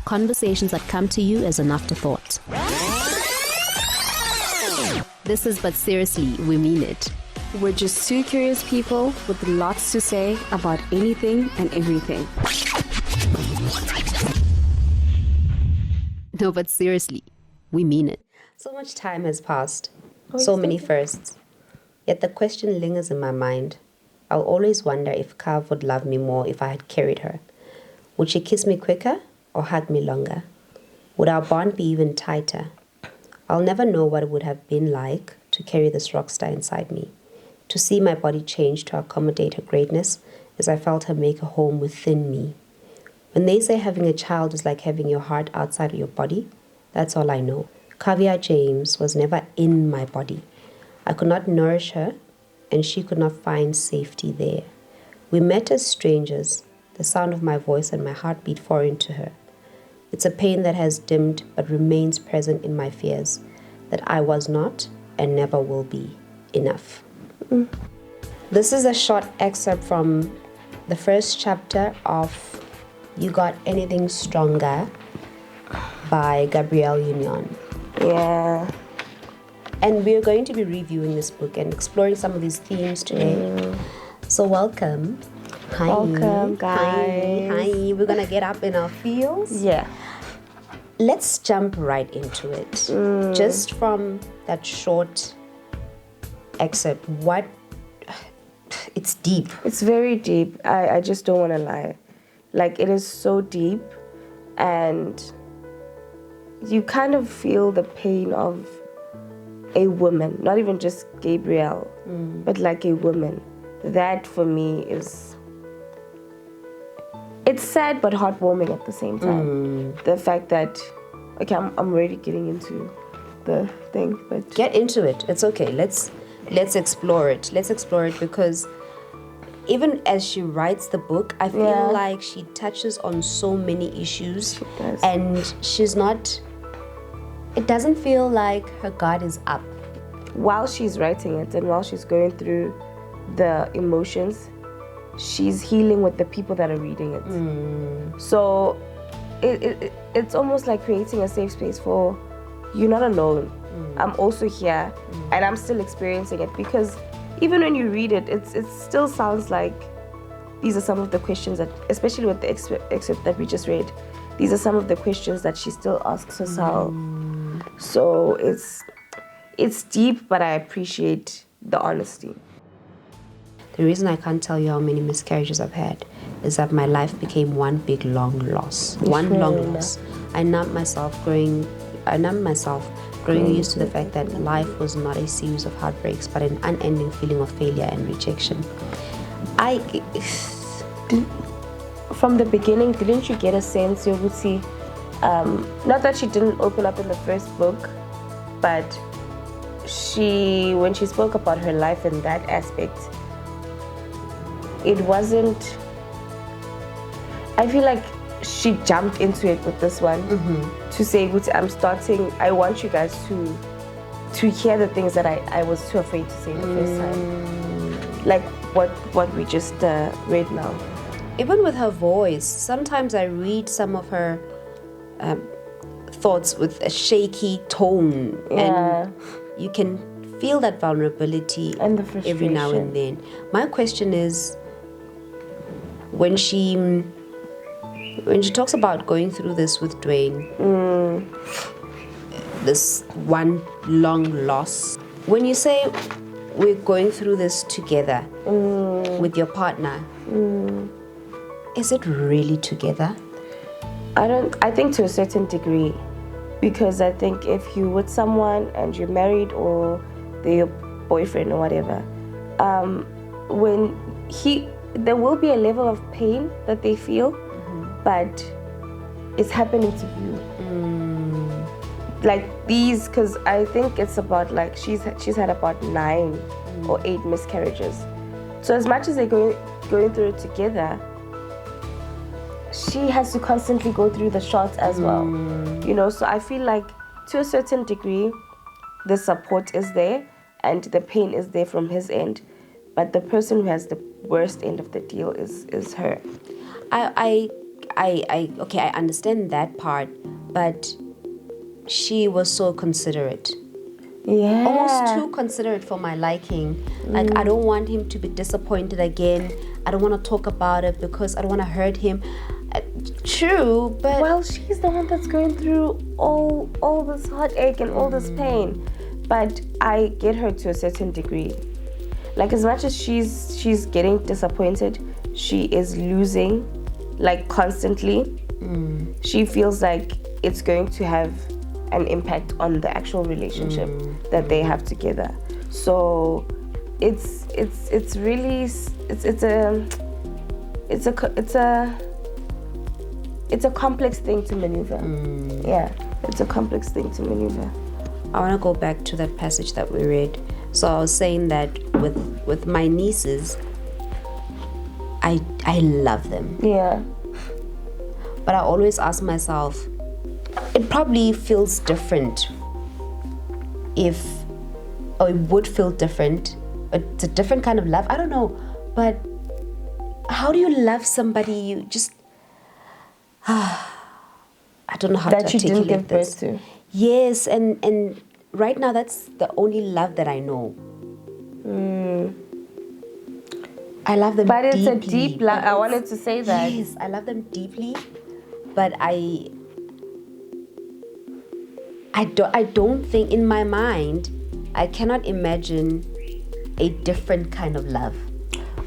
Conversations that come to you as an afterthought. This is But Seriously, We Mean It. We're just two curious people with lots to say about anything and everything. No, but seriously, we mean it. So much time has passed. So many firsts. Yet the question lingers in my mind. I'll always wonder if Kav would love me more if I had carried her. Would she kiss me quicker or hug me longer? Would our bond be even tighter? I'll never know what it would have been like to carry this rock star inside me, to see my body change to accommodate her greatness as I felt her make a home within me. When they say having a child is like having your heart outside of your body, that's all I know. Kavya James was never in my body. I could not nourish her, and she could not find safety there. We met as strangers, the sound of my voice and my heartbeat foreign to her. It's a pain that has dimmed but remains present in my fears, that I was not and never will be enough. This is a short excerpt from the first chapter of You Got Anything Stronger by Gabrielle Union. Yeah. And we're going to be reviewing this book and exploring some of these themes today. So welcome. Hi. Welcome, guys. Hi. We're going to get up in our feels. Yeah. Let's jump right into it. Just from that short excerpt, it's deep. It's very deep. I just don't want to lie. Like, it is so deep, and you kind of feel the pain of a woman, not even just Gabrielle, but like a woman. That for me is, it's sad but heartwarming at the same time. The fact that, okay, I'm already getting into the thing, but Get into it. It's okay. Let's explore it. Let's explore it because even as she writes the book, I feel like she touches on so many issues. She does. And she's not, it doesn't feel like her guard is up. while she's writing it and while she's going through the emotions, she's healing with the people that are reading it. So it's almost like creating a safe space for, you're not alone. I'm also here and I'm still experiencing it, because even when you read it, it still sounds like these are some of the questions that, especially with the excerpt that we just read, these are some of the questions that she still asks herself. So it's deep, but I appreciate the honesty. The reason I can't tell you how many miscarriages I've had is that my life became one big long loss. One long loss. I numbed myself growing used to the fact that life was not a series of heartbreaks, but an unending feeling of failure and rejection. From the beginning, didn't you get a sense, Yoguti? Not that she didn't open up in the first book, but when she spoke about her life in that aspect, it wasn't, I feel like she jumped into it with this one to say, I want you guys to hear the things that I was too afraid to say the first time. Like what we just read now. Even with her voice, sometimes I read some of her thoughts with a shaky tone, and you can feel that vulnerability And the frustration. every now and then. My question is, when she talks about going through this with Dwayne, this one long loss, when you say we're going through this together with your partner, is it really together? I think to a certain degree, because I think if you're with someone and you're married or they're your boyfriend or whatever, there will be a level of pain that they feel, but it's happening to you. Like these, because I think it's about, like, she's had about 9 or 8 miscarriages. So as much as they're going through it together, she has to constantly go through the shots as well. You know, so I feel like to a certain degree, the support is there and the pain is there from his end, but the person who has the worst end of the deal is her. I I understand that part, but she was so considerate. Yeah. Almost too considerate for my liking. Like, I don't want him to be disappointed again. I don't want to talk about it because I don't want to hurt him. True, but Well, she's the one that's going through all this heartache and all this pain. But I get her to a certain degree. Like, as much as she's getting disappointed, she is losing, like, constantly. She feels like it's going to have an impact on the actual relationship that they have together. So it's really it's a complex thing to maneuver. Yeah, it's a complex thing to maneuver. I want to go back to that passage that we read. So I was saying that with my nieces, I love them. Yeah. But I always ask myself, it probably feels different it would feel different. It's a different kind of love. I don't know. But how do you love somebody you just... I don't know how that to you didn't articulate give this. birth to. Yes, and right now that's the only love that I know. I love them But it's deeply. a deep love. I wanted to say that. Yes, I love them deeply, but I don't think, in my mind, I cannot imagine a different kind of love.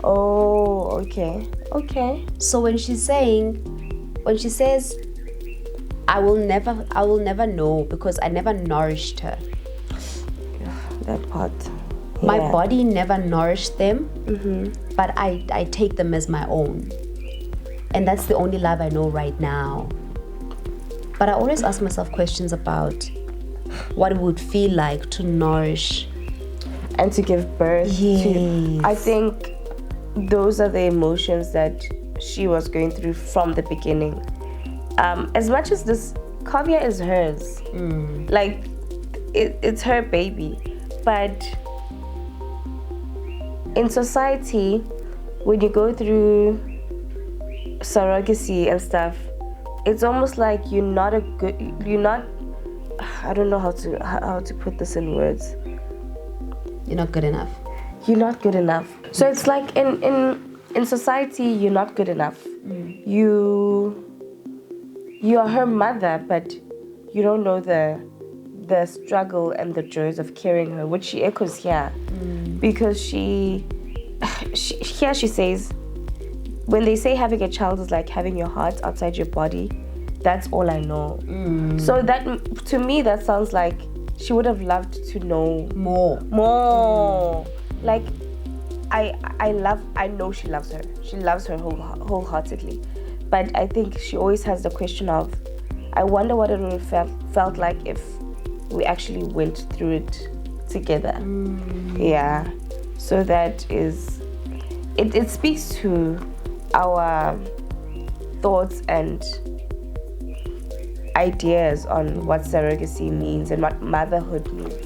Oh, okay. Okay. So when she says, I will never know because I never nourished her. That part. My Yeah. body never nourished them, but I take them as my own. And that's the only love I know right now. But I always ask myself questions about what it would feel like to nourish. And to give birth to. I think those are the emotions that she was going through from the beginning. As much as this Kavya is hers, like it's her baby, but in society, when you go through surrogacy and stuff, it's almost like I don't know how to put this in words. You're not good enough. You're not good enough. So it's like in society, you're not good enough. You are her mother, but you don't know the struggle and the joys of carrying her, which she echoes here. Because she says, when they say having a child is like having your heart outside your body, that's all I know. So that, to me, that sounds like she would have loved to know more. Like, I know she loves her. She loves her wholeheartedly. But I think she always has the question of, I wonder what it would have felt like if we actually went through it together. Yeah. So that is, it speaks to our thoughts and ideas on what surrogacy means and what motherhood means.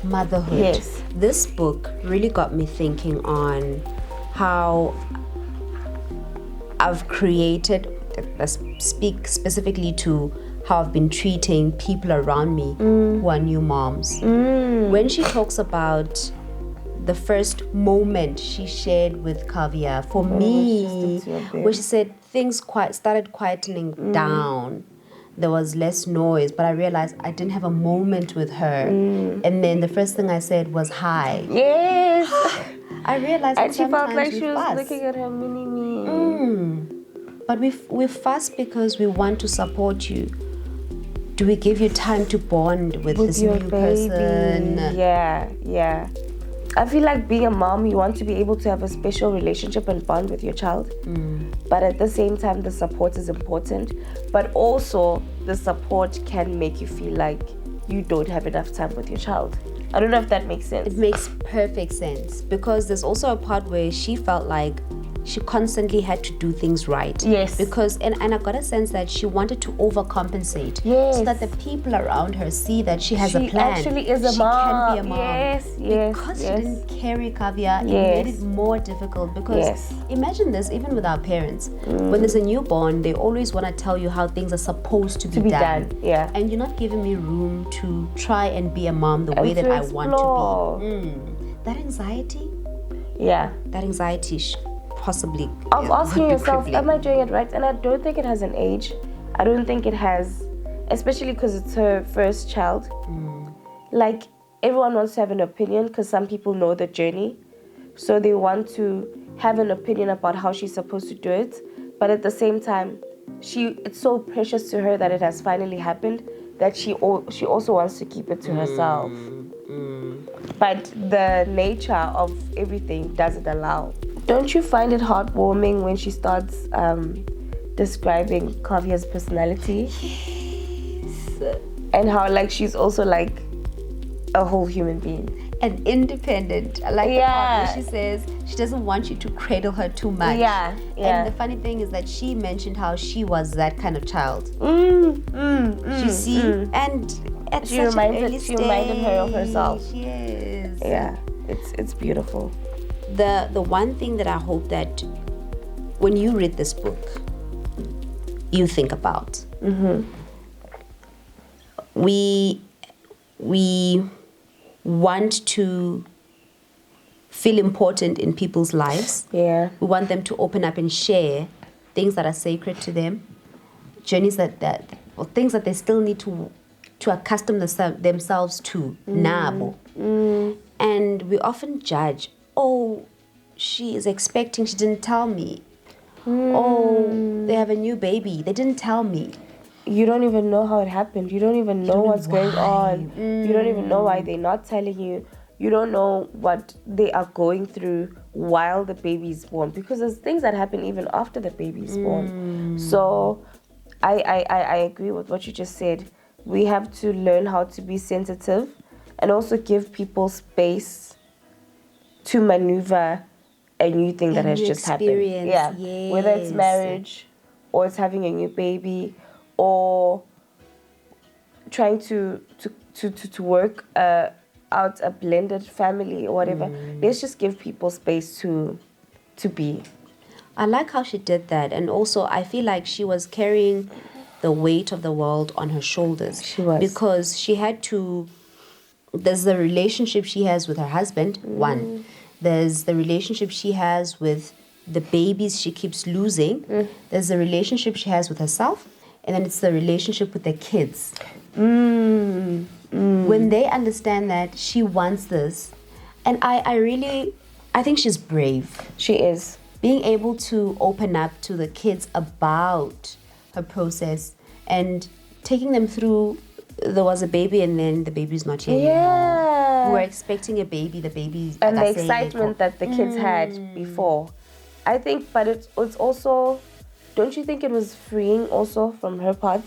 Motherhood. Yes. This book really got me thinking on how I've created, let's speak specifically to how I've been treating people around me who are new moms. When she talks about the first moment she shared with Kavya, for me, where she said things started quietening down. There was less noise, but I realized I didn't have a moment with her. And then the first thing I said was hi. Yes. I realized And that she felt like sometimes she we was fuss. looking at her mini-me. But we fuss because we want to support you. Do we give you time to bond with this your new baby. person? Yeah. I feel like being a mom, you want to be able to have a special relationship and bond with your child. But at the same time, the support is important. But also, the support can make you feel like you don't have enough time with your child. I don't know if that makes sense. It makes perfect sense, because there's also a part where she felt like she constantly had to do things right. Yes. Because, and I got a sense that she wanted to overcompensate. Yes. So that the people around her see that she has a She plan. actually is a she mom. Can be a mom. Yes. Because she didn't carry Kavya, it Yes. made it more difficult. Because Yes. imagine this, even with our parents, when there's a newborn, they always want to tell you how things are supposed to be done. Yeah. And you're not giving me room to try and be a mom the way that I want to be. That anxiety, possibly Of asking would be yourself, crippling. am I doing it right? And I don't think it has an age. I don't think it has, especially because it's her first child. Like, everyone wants to have an opinion because some people know the journey. So they want to have an opinion about how she's supposed to do it. But at the same time, it's so precious to her that it has finally happened that she also wants to keep it to herself. But the nature of everything doesn't allow. Don't you find it heartwarming when she starts describing Kavya's personality? Yes. And how like she's also like a whole human being. And independent. I like the part where she says she doesn't want you to cradle her too much. Yeah. And the funny thing is that she mentioned how she was that kind of child. You see? And at She such an reminded early her of herself. Yes. Yeah. It's beautiful. The one thing that I hope that when you read this book, you think about. We want to feel important in people's lives. Yeah. We want them to open up and share things that are sacred to them, journeys or things that they still need to accustom themselves to. Nabo. And we often judge, oh, she is expecting, she didn't tell me. Oh, they have a new baby, they didn't tell me. You don't even know how it happened. You don't even know what's going on. You don't even know why they're not telling you. You don't know what they are going through while the baby is born, because there's things that happen even after the baby is born. So I agree with what you just said. We have to learn how to be sensitive and also give people space to maneuver a new thing that has just happened. Yeah. Yes. Whether it's marriage or it's having a new baby or trying to work out a blended family or whatever. Let's just give people space to be. I like how she did that. And also, I feel like she was carrying the weight of the world on her shoulders. She was. Because she had to... There's the relationship she has with her husband, one. There's the relationship she has with the babies she keeps losing. There's the relationship she has with herself. And then it's the relationship with the kids. When they understand that she wants this, and I think she's brave. She is. Being able to open up to the kids about her process and taking them through, there was a baby and then the baby's not here anymore. We were expecting a baby, the baby... And the excitement that the kids had before. I think, but it's also... Don't you think it was freeing also from her part?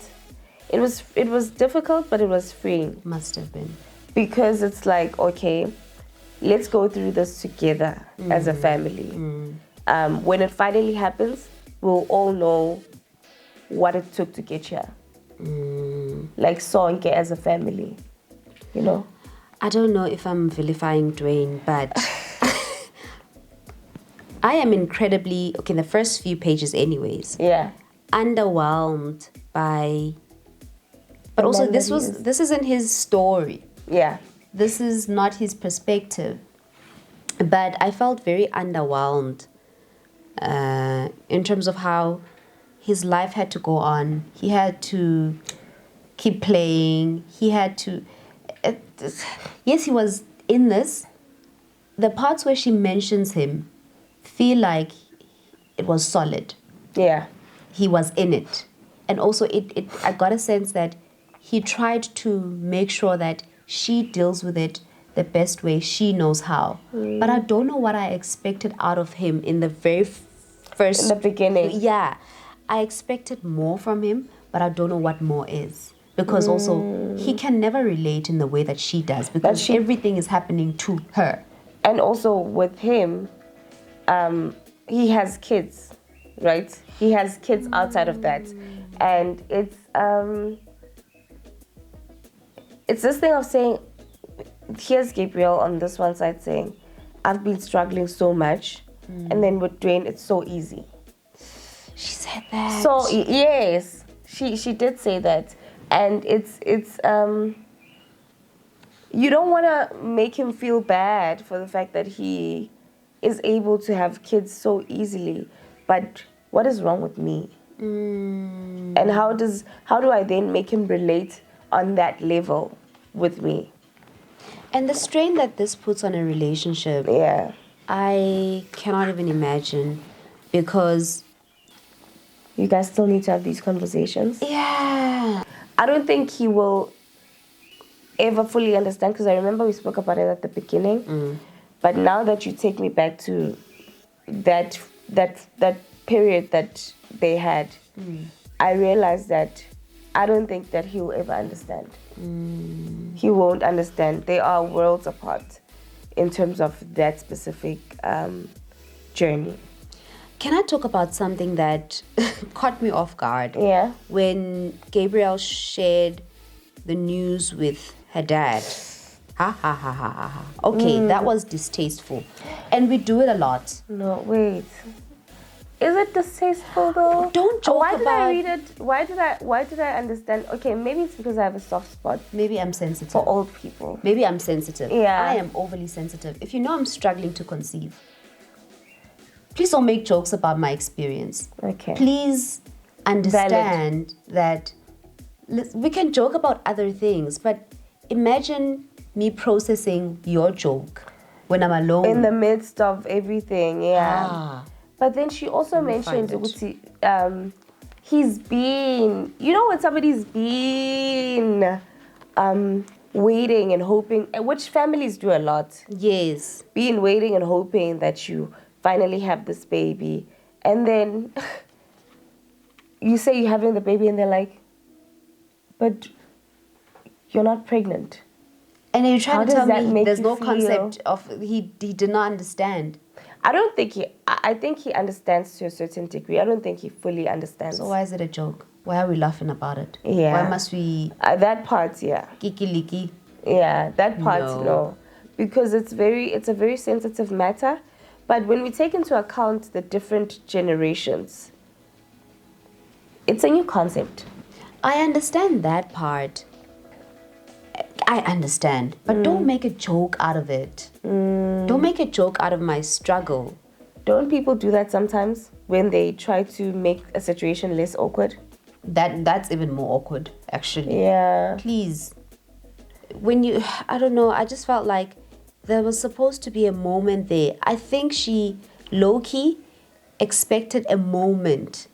It was difficult, but it was freeing. Must have been. Because it's like, okay, let's go through this together as a family. When it finally happens, we'll all know what it took to get here. Like Sonke as a family, you know? I don't know if I'm vilifying Dwayne, but... I am incredibly, the first few pages anyways, underwhelmed by, but also this isn't his story. Yeah. This is not his perspective. But I felt very underwhelmed in terms of how his life had to go on. He had to keep playing. He had to, yes, he was in this. The parts where she mentions him, feel like it was solid. Yeah. He was in it. And also I got a sense that he tried to make sure that she deals with it the best way she knows how. But I don't know what I expected out of him in the very first... In the beginning. Yeah. I expected more from him, but I don't know what more is. Because also, he can never relate in the way that she does. Because everything is happening to her. And also with him... he has kids, right? He has kids outside of that, and it's this thing of saying, here's Gabrielle on this one side saying, I've been struggling so much, and then with Dwayne, it's so easy. She said that. So yes, she did say that, and it's you don't want to make him feel bad for the fact that he is able to have kids so easily, but what is wrong with me? And how do I then make him relate on that level with me? And the strain that this puts on a relationship, Yeah. I cannot even imagine, because You guys still need to have these conversations. yeah, I don't think he will ever fully understand, because I remember we spoke about it at the beginning. But now that you take me back to that period that they had, I realized that I don't think that he'll ever understand. He won't understand. They are worlds apart in terms of that specific journey. Can I talk about something that caught me off guard? Yeah. When Gabrielle shared the news with her dad. Ha ha ha ha ha ha. Okay, that was distasteful. And we do it a lot. No, wait. Is it distasteful though? Don't joke Why did I about- read it? Why did I understand? Okay, maybe it's because I have a soft spot Maybe I'm sensitive. for old people. Maybe I'm sensitive. Yeah. I am overly sensitive. If you know I'm struggling to conceive, please don't make jokes about my experience. Okay. Please understand that we can joke about other things, but imagine me processing your joke when I'm alone. In the midst of everything, yeah. Ah. But then she also mentioned find it. Uti, he's been, you know, when somebody's been waiting and hoping, which families do a lot, Yes. being waiting and hoping that you finally have this baby, and then you say you're having the baby and they're like, but you're not pregnant. And then you try How to does tell that me make there's you no feel? concept of he did not understand. I don't think I think he understands to a certain degree. I don't think he fully understands. So why is it a joke? Why are we laughing about it? Yeah. Why must we That part, yeah. kiki-liki? Yeah, that part, No. no. Because it's a very sensitive matter. But when we take into account the different generations, it's a new concept. I understand that part. I understand. But don't make a joke out of it. Don't make a joke out of my struggle. Don't people do that sometimes when they try to make a situation less awkward? That's even more awkward, actually. Yeah. Please. I don't know, I just felt like there was supposed to be a moment there. I think she low-key expected a moment.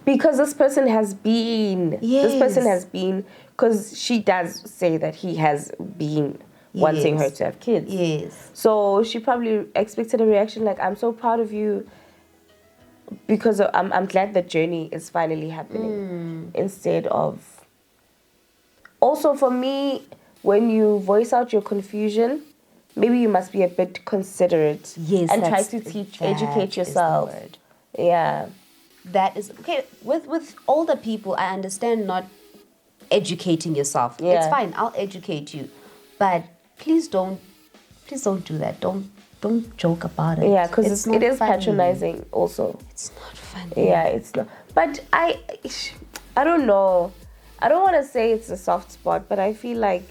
Because this person has been. This person Yes. has been. Because she does say that he has been wanting her Yes. to have kids. Yes. So she probably expected a reaction like, I'm so proud of you because I'm glad the journey is finally happening. Instead of... Also for me, when you voice out your confusion, maybe you must be a bit considerate. Yes, and try that's- to that educate is the yourself. word. Yeah. That is okay. With older people, I understand not educating yourself. Yeah. It's fine. I'll educate you, but please don't do that. Don't joke about it. Yeah, because It's it not is funny. patronizing also. It's not funny. Yeah, it's not. But I don't know. I don't want to say it's a soft spot, but I feel like,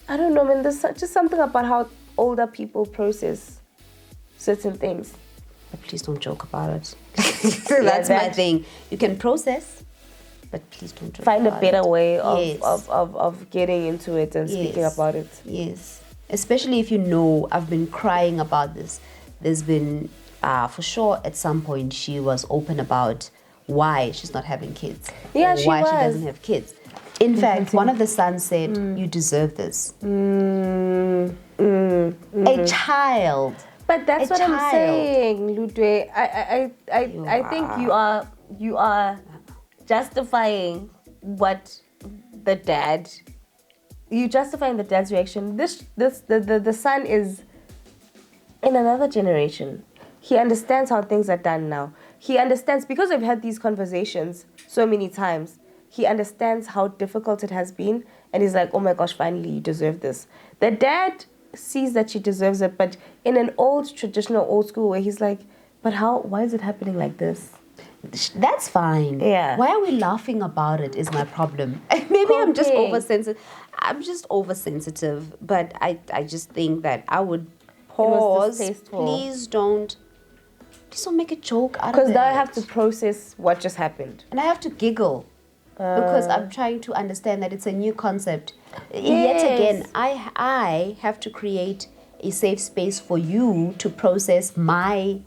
I don't know, man, there's just something about how older people process certain things. But please don't joke about it. That's my that- thing. You can process, but please don't joke Find a about better it. way Yes. of getting into it and speaking Yes. about it. Yes. Especially if you know I've been crying about this. There's been, for sure, at some point she was open about why she's not having kids. Yeah, or she why she was. doesn't have kids. In fact, one of the sons said, you deserve this. A child. But that's A what I'm child. saying, Ludwe. I think you are justifying what the dad. You justifying the dad's reaction. The son is in another generation. He understands how things are done now. He understands, because we've had these conversations so many times, he understands how difficult it has been. And he's like, oh my gosh, finally, you deserve this. The dad sees that she deserves it, but in an old, traditional, old school way, he's like, but why is it happening like this? That's fine. Yeah. Why are we laughing about it is my problem. Maybe I'm just oversensitive. I'm just oversensitive, but I just think that I would pause. distasteful. Please don't make a joke out of it. Because now I have to process what just happened. And I have to giggle because I'm trying to understand that it's a new concept. Yes. Yet again, I have to create a safe space for you to process my...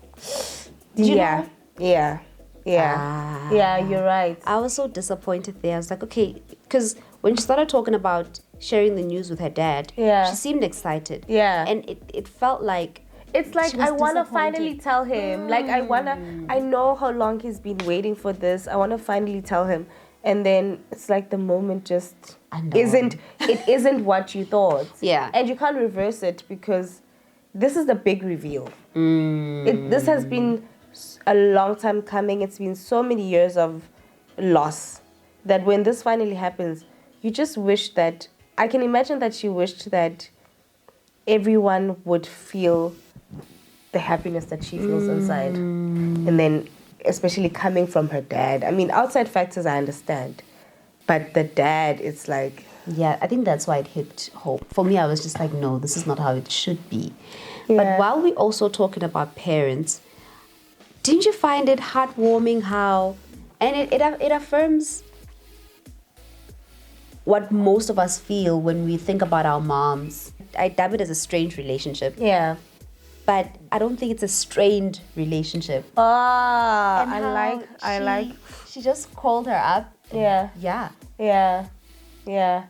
Did you know? Yeah. Yeah, you're right. I was so disappointed there. I was like, okay, because when she started talking about sharing the news with her dad, she seemed excited. Yeah. And it felt like... It's like, she was I want to disappointed. finally tell him. Like, I know how long he's been waiting for this. I want to finally tell him. And then it's like the moment just isn't what you thought. Yeah. And you can't reverse it because this is the big reveal. This has been a long time coming. It's been so many years of loss that when this finally happens, you just wish that... I can imagine that she wished that everyone would feel the happiness that she feels inside. And then, especially coming from her dad. I mean, outside factors I understand. But the dad, it's like... Yeah, I think that's why it hit home. For me, I was just like, no, this is not how it should be. Yeah. But while we're also talking about parents, didn't you find it heartwarming how... And it affirms what most of us feel when we think about our moms. I dub it as a strange relationship. Yeah. But I don't think it's a strained relationship. Ah, And I how like. She just called her up. Yeah. Yeah. Yeah.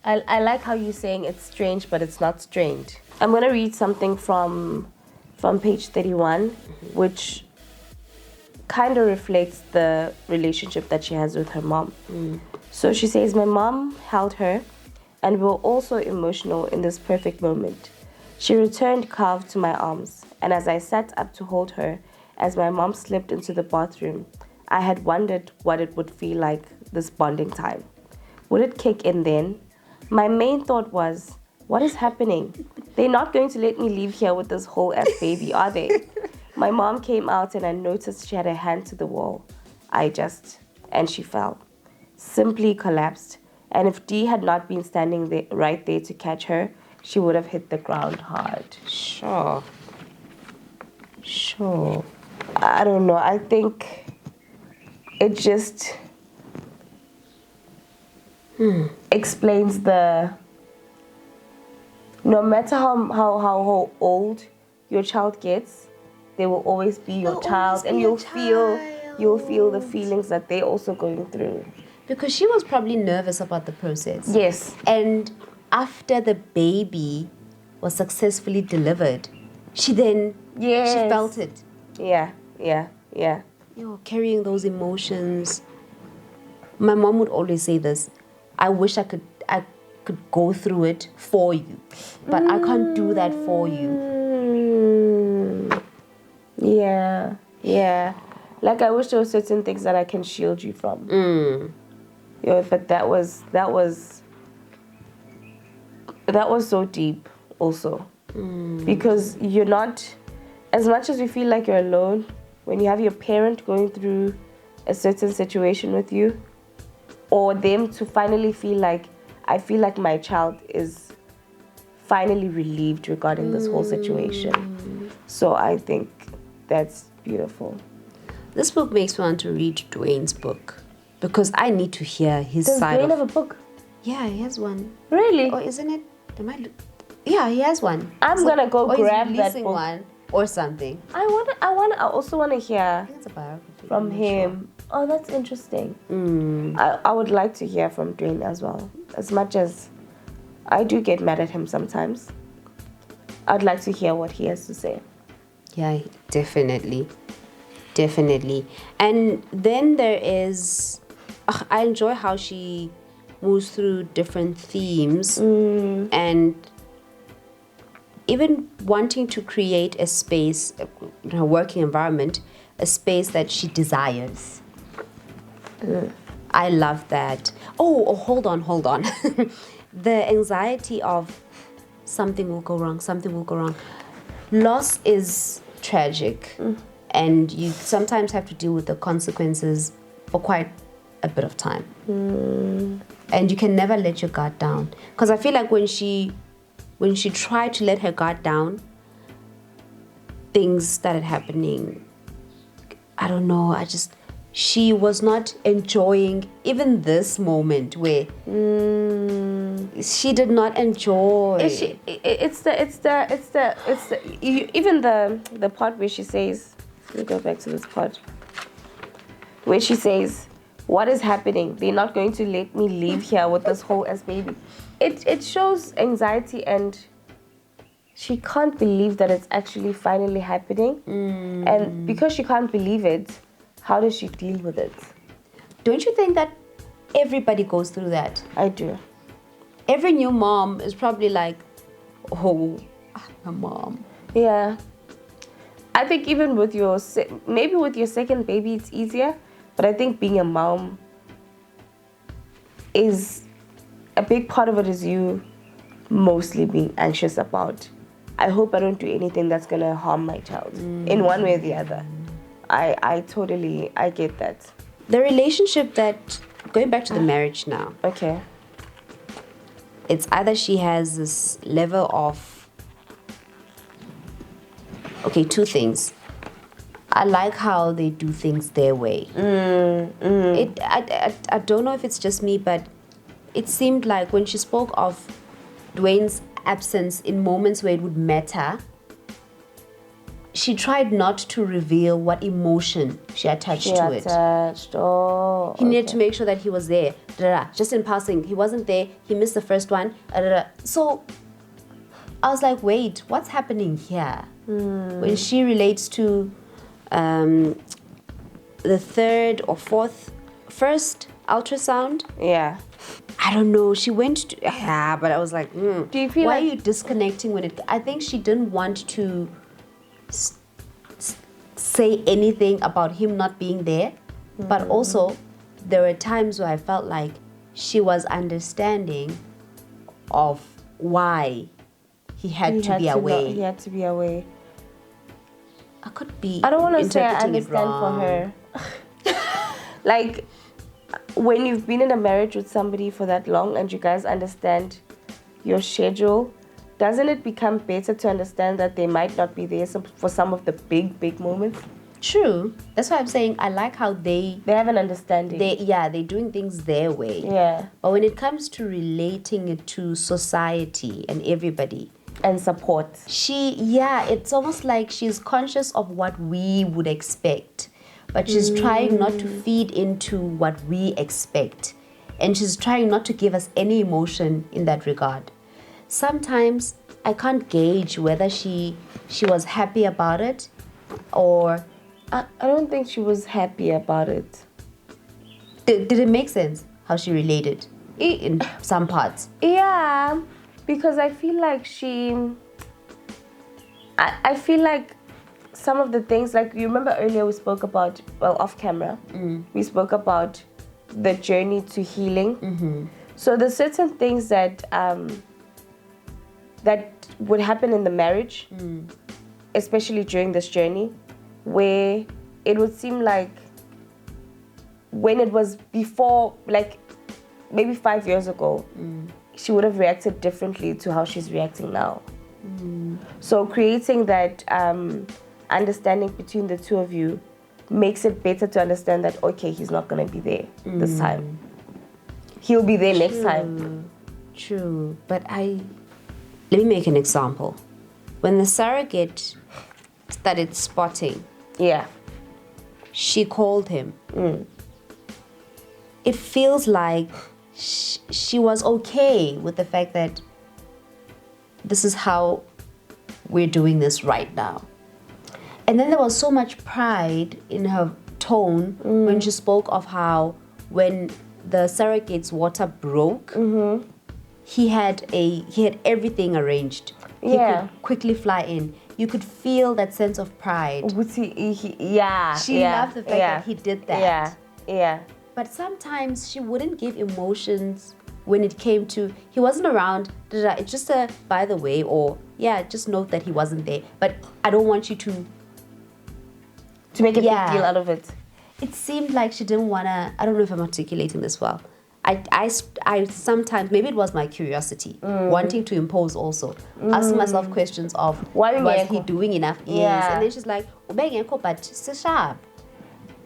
I like how you're saying it's strange, but it's not strained. I'm going to read something from page 31, which kind of reflects the relationship that she has with her mom. So she says, my mom held her, and we were all so emotional in this perfect moment. She returned carved to my arms, and as I sat up to hold her, as my mom slipped into the bathroom, I had wondered what it would feel like this bonding time. Would it kick in then? My main thought was, what is happening? They're not going to let me leave here with this whole ass baby, are they? My mom came out and I noticed she had a hand to the wall. And she fell. Simply collapsed. And if Dee had not been standing there, right there to catch her, she would have hit the ground hard. Sure. I don't know. I think it just explains no matter how old your child gets, they will always be your child, and you'll feel the feelings that they're also going through. Because she was probably nervous about the process. Yes. And after the baby was successfully delivered, she felt it. Yeah. Carrying those emotions. My mom would always say this, I wish I could go through it for you, but I can't do that for you. Yeah. Like, I wish there were certain things that I can shield you from. But that was so deep also. Because you're not, as much as you feel like you're alone, when you have your parent going through a certain situation with you, or them to finally feel like, I feel like my child is finally relieved regarding this whole situation. So I think that's beautiful. This book makes me want to read Dwayne's book because I need to hear his Does side Dwayne of... have a book? Yeah, he has one. Really? Or isn't it? Yeah, he has one. I'm gonna go or grab he's that releasing book. one or something. I also want to hear I think it's a biography. from I'm not him. Oh, that's interesting. I would like to hear from Dwayne as well. As much as I do get mad at him sometimes, I'd like to hear what he has to say. Yeah, definitely. And then there is... I enjoy how she moves through different themes and even wanting to create a space in her working environment, a space that she desires. I love that. Oh, hold on. The anxiety of something will go wrong. Loss is tragic, and you sometimes have to deal with the consequences for quite a bit of time. And you can never let your guard down. Because I feel like when she tried to let her guard down, things started happening. I don't know, she was not enjoying even this moment where she did not enjoy. Even the part where she says, let me go back to this part, where she says, what is happening? They're not going to let me leave here with this whole ass baby. It shows anxiety, and she can't believe that it's actually finally happening. And because she can't believe it, how does she deal with it? Don't you think that everybody goes through that? I do. Every new mom is probably like, oh, I'm a mom. Yeah. I think even with maybe with your second baby it's easier, but I think being a mom is a big part of it is you mostly being anxious about, I hope I don't do anything that's going to harm my child in one way or the other. I get that. The relationship that, going back to the marriage now. Okay. It's either she has this level of, okay, two things. I like how they do things their way. I don't know if it's just me, but it seemed like when she spoke of Dwayne's absence in moments where it would matter, she tried not to reveal what emotion she attached to it. He needed to make sure that he was there. Just in passing, he wasn't there. He missed the first one. So I was like, wait, what's happening here? When she relates to the third or first ultrasound. Yeah. I don't know. She went to, but I was like, Do you feel why like are you disconnecting when it? I think she didn't want to say anything about him not being there, but also there were times where I felt like she was understanding of why he had to be away. He had to be away. I could be. I don't want to say I interpreting it understand for wrong. her. Like, when you've been in a marriage with somebody for that long and you guys understand your schedule, doesn't it become better to understand that they might not be there for some of the big moments? True. That's why I'm saying I like how they have an understanding. They're doing things their way. Yeah. But when it comes to relating it to society and everybody, and support, it's almost like she's conscious of what we would expect, but she's trying not to feed into what we expect, and she's trying not to give us any emotion in that regard. Sometimes I can't gauge whether she was happy about it, or I don't think she was happy about it. Did it make sense how she related in some parts? Yeah, because I feel like I feel like some of the things, like you remember earlier we spoke about, well, off camera, we spoke about the journey to healing. So there's certain things that that would happen in the marriage, especially during this journey, where it would seem like when it was before, like maybe 5 years ago, she would have reacted differently to how she's reacting now. So creating that understanding between the two of you makes it better to understand that, okay, he's not going to be there this time. He'll be there next time. True. But let me make an example. When the surrogate started spotting, she called him. It feels like she was okay with the fact that this is how we're doing this right now. And then there was so much pride in her tone when she spoke of how when the surrogate's water broke, he had everything arranged. he Yeah. could quickly fly in. You could feel that sense of pride. Yeah. She loved the fact that he did that. Yeah. Yeah. But sometimes she wouldn't give emotions when it came to, he wasn't around, it's just a by the way, or yeah, just note that he wasn't there. But I don't want you to make a big Yeah. deal out of it. It seemed like she didn't want to, I don't know if I'm articulating this well. I sometimes, maybe it was my curiosity, wanting to impose also, asking myself questions of, Why was ngekho? he doing enough? Yes. Yeah. And then she's like, "Ubengekho, but so sharp."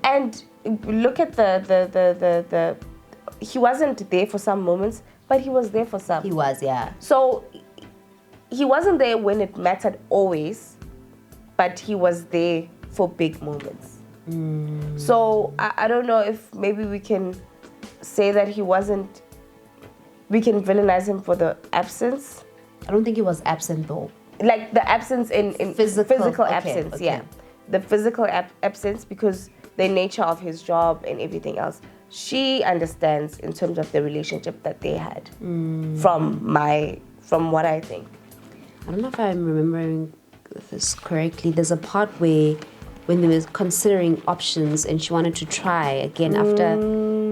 And look at the he wasn't there for some moments, but he was there for some. He was, yeah. So he wasn't there when it mattered always, but he was there for big moments. So I don't know if maybe we can say that he wasn't, we can villainize him for the absence. I don't think he was absent though. Like the absence in physical okay, absence, okay. yeah. The physical absence because the nature of his job and everything else. She understands in terms of the relationship that they had from what I think. I don't know if I'm remembering this correctly. There's a part where when they were considering options and she wanted to try again after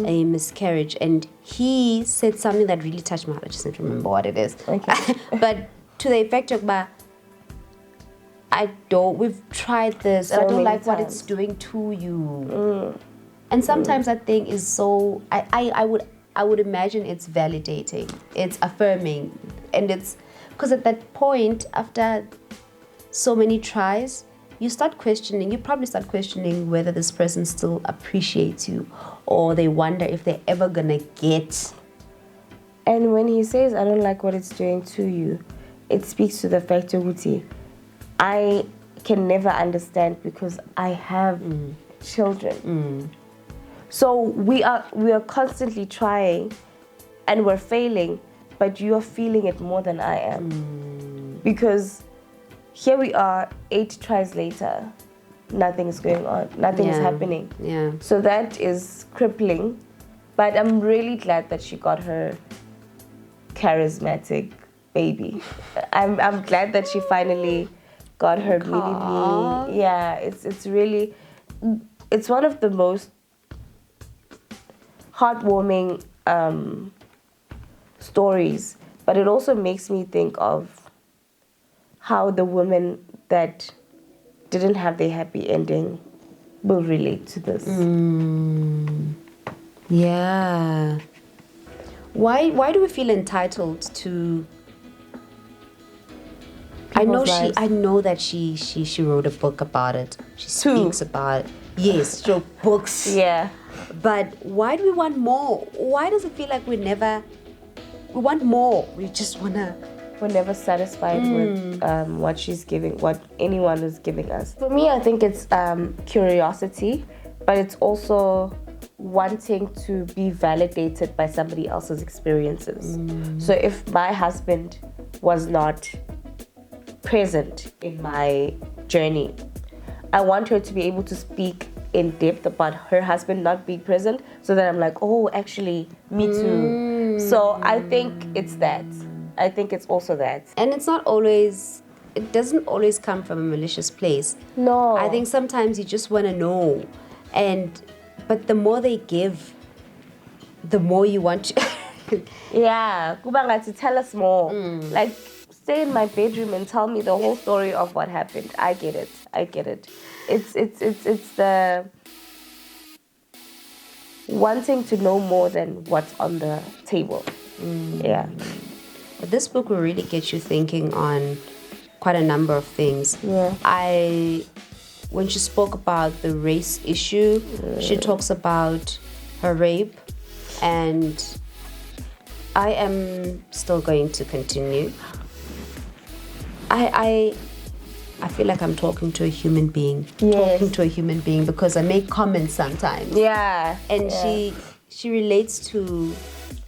a miscarriage, and he said something that really touched my heart. I just don't remember what it is. Okay. But to the effect of, we've tried this, and I don't many like what it's times. doing to you. And sometimes that thing is so, I would imagine it's validating, it's affirming, and it's, because at that point, after so many tries, you probably start questioning whether this person still appreciates you, or they wonder if they're ever gonna get. And when he says, I don't like what it's doing to you, it speaks to the fact that I can never understand because I have children. So we are constantly trying and we're failing, but you are feeling it more than I am. Because here we are 8 tries later, nothing's going on, nothing is happening. Yeah. So that is crippling, but I'm really glad that she got her charismatic baby. I'm glad that she finally got her mini. Yeah, it's really, it's one of the most heartwarming stories, but it also makes me think of how the women that didn't have their happy ending will relate to this. Yeah. Why do we feel entitled to? People's lives. I know that she wrote a book about it. She speaks about it. Yes, she wrote books. Yeah. But why do we want more? Why does it feel like we want more? We just wanna. We're never satisfied with what she's giving, what anyone is giving us. For me, I think it's curiosity, but it's also wanting to be validated by somebody else's experiences. So if my husband was not present in my journey, I want her to be able to speak in depth about her husband not being present, so that I'm like, oh, actually, me too. So I think it's that. I think it's also that. And it's not always, it doesn't always come from a malicious place. No. I think sometimes you just want to know. But the more they give, the more you want to. Yeah. Kuba ngathi, tell us more. Like, stay in my bedroom and tell me the whole story of what happened. I get it. It's the wanting to know more than what's on the table. Yeah. But this book will really get you thinking on quite a number of things. Yeah. When she spoke about the race issue, she talks about her rape, and I am still going to continue. I feel like I'm talking to a human being. Yes. Talking to a human being, because I make comments sometimes. Yeah. And she relates to.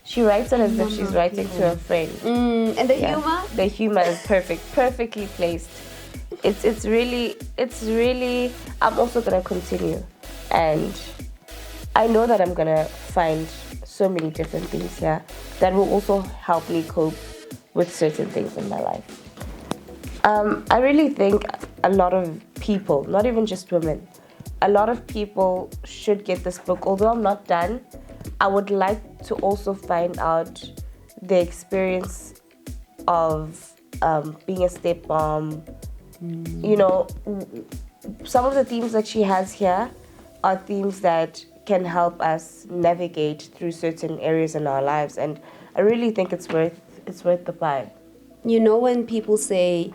She writes it as if she's writing to a friend. And the humor? The humor is perfectly placed. It's really, I'm also gonna continue. And I know that I'm gonna find so many different things here that will also help me cope with certain things in my life. I really think a lot of people, not even just women, a lot of people should get this book. Although I'm not done, I would like to also find out the experience of being a stepmom. You know, some of the themes that she has here are themes that can help us navigate through certain areas in our lives, and I really think it's worth the buy. You know when people say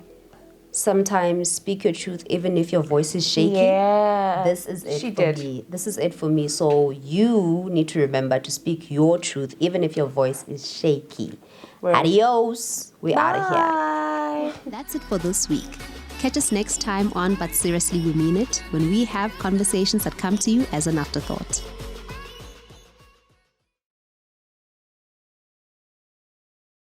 sometimes speak your truth even if your voice is shaky? Yeah, This is it she for did. me. This is it for me. So you need to remember to speak your truth even if your voice is shaky. Word. Adios. We out of here. Bye. That's it for this week. Catch us next time on But Seriously We Mean It, when we have conversations that come to you as an afterthought.